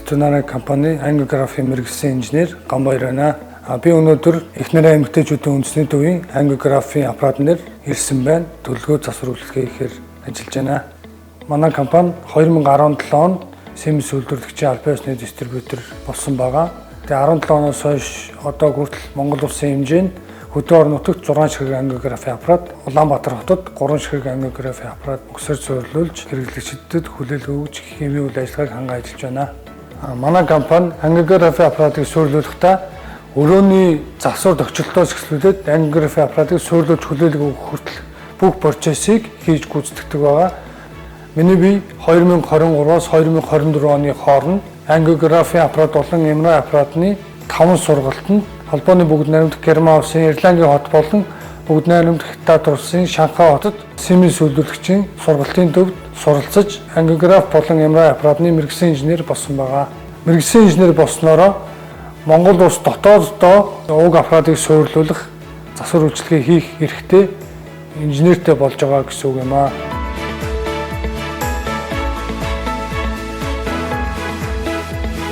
Fortunare компани ангиографийн мэргэжлийн инженер Гамбаяр байна. Би өнөөдөр их нарийн эмэгтэйчүүдийн үндэсний төвийн ангиографийн аппаратнэр ирсэн байна. Төлөвлөгөө засварлахыг ихээр ажиллаж байна. Манай компани 2017 онд Siemens үйлдвэрлэгчийн албан ёсны дистрибьютор болсон байгаа. Тэгээ 17 оноос хойш одоо хүртэл Монгол улсын хэмжээнд хөдөө орон нутагт 6 ширхэг ангиографийн аппарат, Улаанбаатар хотод 3 ширхэг ангиографийн аппарат өгсөөр зориулж хэрэглэгчдэд хүлээлт өгж хэмжээ үйл ажиллагааг ханган ажиллаж байна. Манай компани ангиографийн аппаратыг суйрлуулахдаа өрөөний засвар тохиолдлоос эхлүүлээд ангиографийн аппаратыг суйрлуулж хүлээлт өгөх хүртэл бүх процессыг хийж гүйцэтгэдэг байгаа. Миний бие 2023-аас 2024 оны хооронд ангиографийн аппарат болон MRI аппаратны 5 сургалтанд Холбооны бүгд найрамдах Герман улсын Ирландийн хот болон бүгд найрамдах Хятад улсын Шанхай хотод Siemens үйлдвэрлэгчийн сургалтын төвд суралцаж ангиограф болон MRI аппаратны мэргэжлийн инженер болсон байгаа. Мэргэжлийн инженер болсноороо Монгол улс дотооддоо уг аппаратыг суйрлуулах засвар үйлчилгээ хийх эрхтэй инженертэй болж байгаа гэсэн үг юм аа.